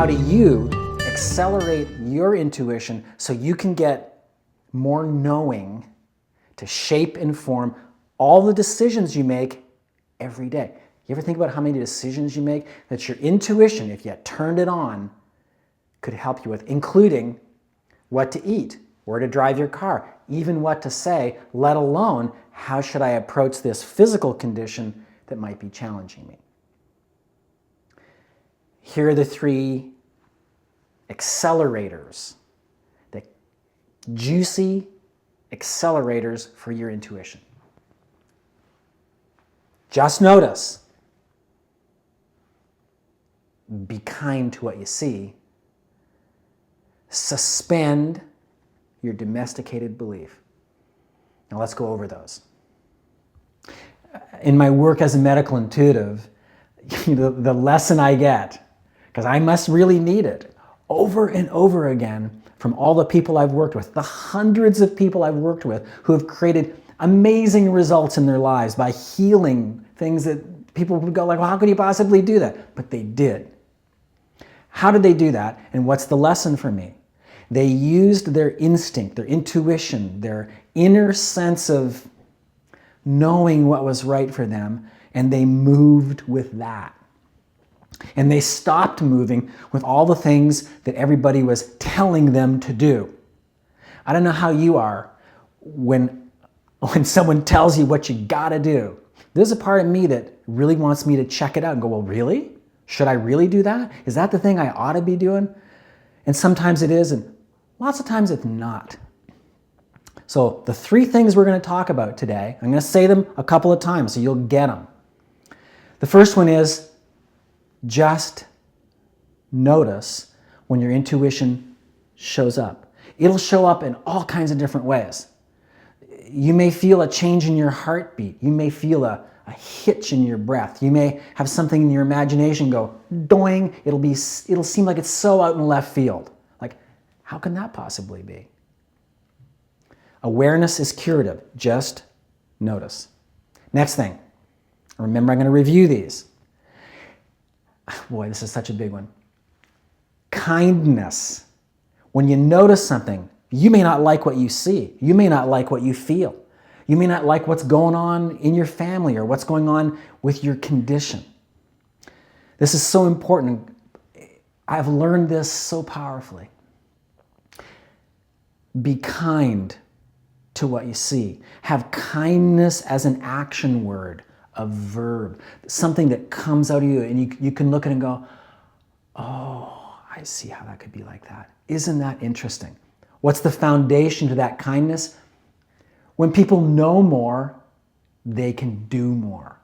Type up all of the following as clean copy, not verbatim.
how do you accelerate your intuition so you can get more knowing to shape and form all the decisions you make every day. You ever think about how many decisions you make that your intuition, if you turned it on, could help you with, including what to eat, where to drive your car, even what to say, let alone how should I approach this physical condition that might be challenging me. Here are the 3 accelerators, the juicy accelerators for your intuition. Just notice. Be kind to what you see. Suspend your domesticated belief. Now let's go over those. In my work as a medical intuitive, the lesson I get, because I must really need it, over and over again from all the people I've worked with, the hundreds of people I've worked with who have created amazing results in their lives by healing things that people would go like, well, how could you possibly do that? But they did. How did they do that? And what's the lesson for me? They used their instinct, their intuition, their inner sense of knowing what was right for them, and they moved with that. And they stopped moving with all the things that everybody was telling them to do. I don't know how you are when someone tells you what you gotta do. There's a part of me that really wants me to check it out and go, well, really? Should I really do that? Is that the thing I ought to be doing? And sometimes it is, and lots of times it's not. So the 3 things we're going to talk about today, I'm going to say them a couple of times so you'll get them. The first one is just notice when your intuition shows up. It'll show up in all kinds of different ways. You may feel a change in your heartbeat. You may feel a hitch in your breath. You may have something in your imagination go doing. It'll seem like it's so out in left field. Like, how can that possibly be? Awareness is curative. Just notice. Next thing. Remember, I'm going to review these. Boy, this is such a big one. Kindness. When you notice something, you may not like what you see. You may not like what you feel. You may not like what's going on in your family or what's going on with your condition. This is so important. I've learned this so powerfully. Be kind to what you see. Have kindness as an action word, a verb, something that comes out of you and you can look at it and go, oh, I see how that could be like that. Isn't that interesting? What's the foundation to that kindness? When people know more, they can do more.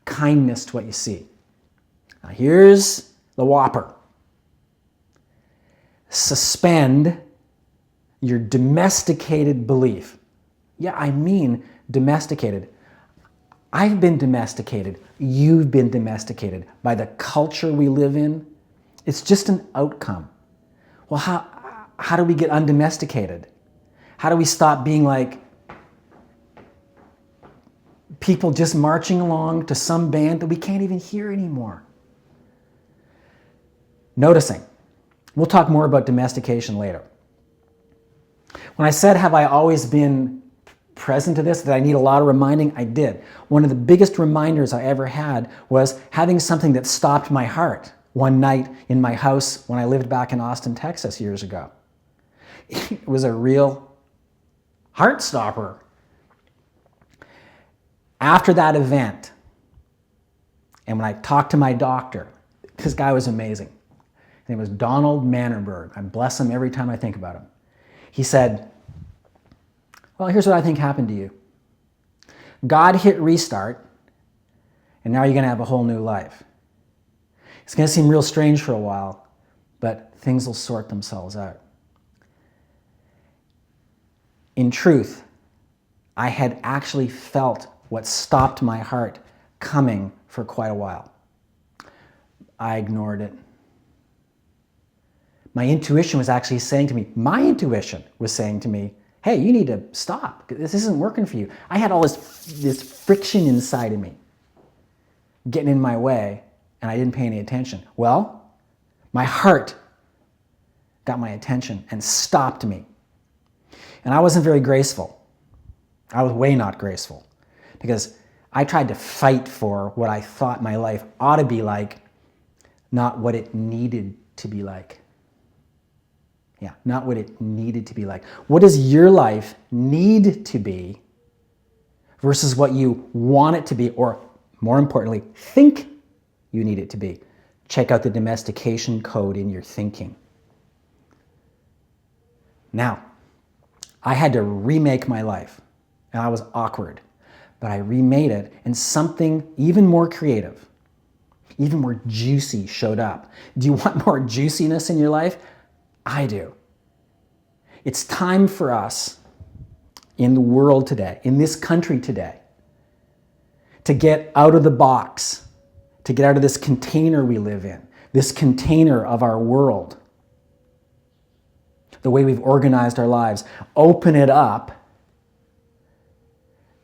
Kindness to what you see. Now here's the whopper. Suspend your domesticated belief. Yeah, I mean domesticated. I've been domesticated. You've been domesticated by the culture we live in. It's just an outcome. Well, how do we get undomesticated? How do we stop being like people just marching along to some band that we can't even hear anymore? Noticing. We'll talk more about domestication later. When I said, have I always been present to this, that I need a lot of reminding, I did. One of the biggest reminders I ever had was having something that stopped my heart one night in my house when I lived back in Austin, Texas years ago. It was a real heart stopper. After that event, and when I talked to my doctor, this guy was amazing. His name was Donald Mannerberg. I bless him every time I think about him. He said, well, here's what I think happened to you. God hit restart, and now you're going to have a whole new life. It's going to seem real strange for a while, but things will sort themselves out. In truth, I had actually felt what stopped my heart coming for quite a while. I ignored it. My intuition was actually saying to me, hey, you need to stop. This isn't working for you. I had all this friction inside of me getting in my way, and I didn't pay any attention. Well, My heart got my attention and stopped me. And I wasn't very graceful. I was way not graceful because I tried to fight for what I thought my life ought to be like, not what it needed to be like. Yeah, not what it needed to be like. What does your life need to be versus what you want it to be, or more importantly, think you need it to be? Check out the domestication code in your thinking. Now, I had to remake my life, and I was awkward, but I remade it, and something even more creative, even more juicy showed up. Do you want more juiciness in your life? I do. It's time for us in the world today, in this country today, to get out of the box, to get out of this container we live in, this container of our world, the way we've organized our lives. Open it up,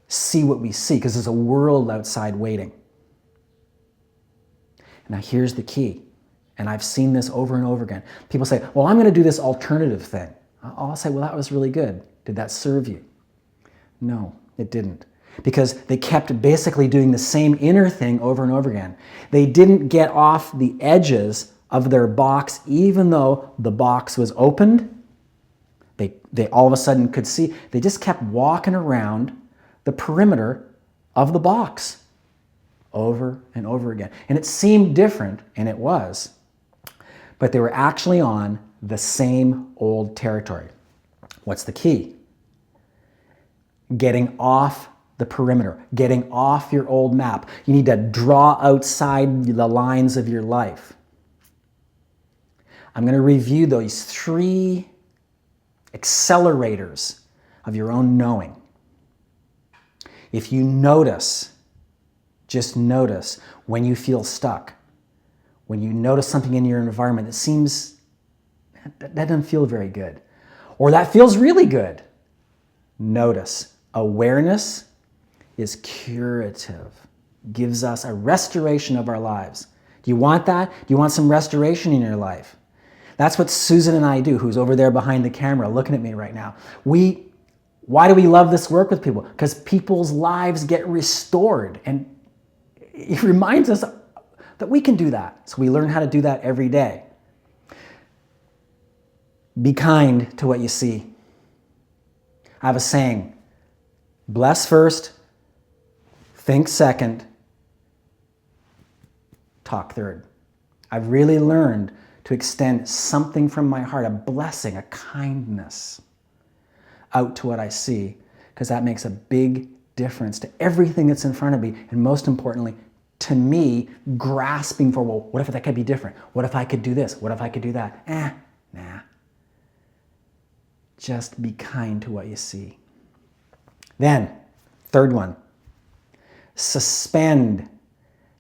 see what we see, because there's a world outside waiting. Now here's the key, and I've seen this over and over again. People say, well, I'm going to do this alternative thing. I'll say, well, that was really good. Did that serve you? No, it didn't. Because they kept basically doing the same inner thing over and over again. They didn't get off the edges of their box, even though the box was opened. They all of a sudden could see. They just kept walking around the perimeter of the box over and over again. And it seemed different, and it was. But they were actually on the same old territory. What's the key? Getting off the perimeter, getting off your old map. You need to draw outside the lines of your life. I'm going to review those 3 accelerators of your own knowing. If you notice, just notice when you feel stuck, when you notice something in your environment that seems, that doesn't feel very good, or that feels really good, notice. Awareness is curative, gives us a restoration of our lives. Do you want that? Do you want some restoration in your life? That's what Susan and I do, who's over there behind the camera looking at me right now. Why do we love this work with people? Because people's lives get restored, and it reminds us that we can do that. So we learn how to do that every day. Be kind to what you see. I have a saying, bless first, think second, talk third. I've really learned to extend something from my heart, a blessing, a kindness out to what I see, because that makes a big difference to everything that's in front of me, and most importantly, to me grasping for, well, what if that could be different? What if I could do this? What if I could do that? Nah. Just be kind to what you see. Then, third one, suspend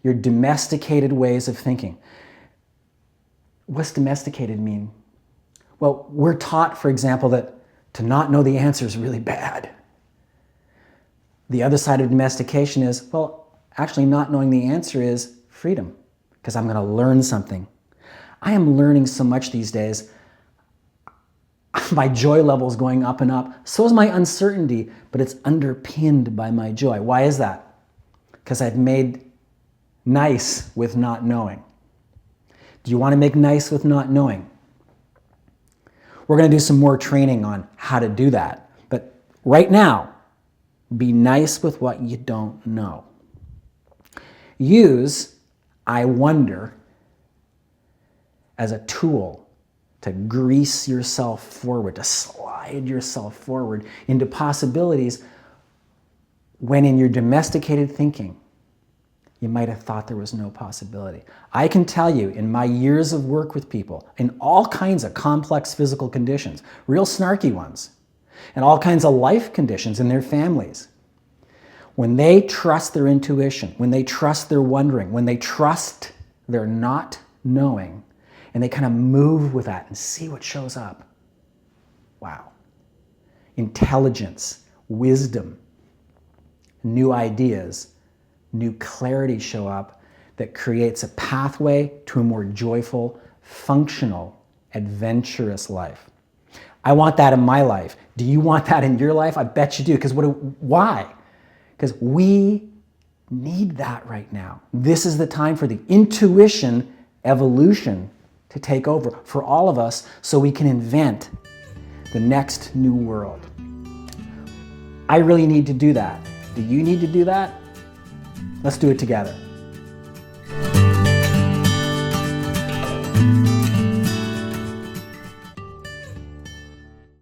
your domesticated ways of thinking. What's domesticated mean? Well, we're taught, for example, that to not know the answer is really bad. The other side of domestication is, well, actually not knowing the answer is freedom, because I'm going to learn something. I am learning so much these days. My joy level is going up and up. So is my uncertainty, but it's underpinned by my joy. Why is that? Because I've made nice with not knowing. Do you want to make nice with not knowing? We're going to do some more training on how to do that. But right now, be nice with what you don't know. Use I wonder as a tool to grease yourself forward, to slide yourself forward into possibilities when in your domesticated thinking, you might have thought there was no possibility. I can tell you, in my years of work with people, in all kinds of complex physical conditions, real snarky ones, and all kinds of life conditions in their families, when they trust their intuition, when they trust their wondering, when they trust their not knowing, and they kind of move with that and see what shows up. Wow. Intelligence, wisdom, new ideas, new clarity show up that creates a pathway to a more joyful, functional, adventurous life. I want that in my life. Do you want that in your life? I bet you do. Because why? Because we need that right now. This is the time for the intuition evolution to take over for all of us so we can invent the next new world. I really need to do that. Do you need to do that? Let's do it together.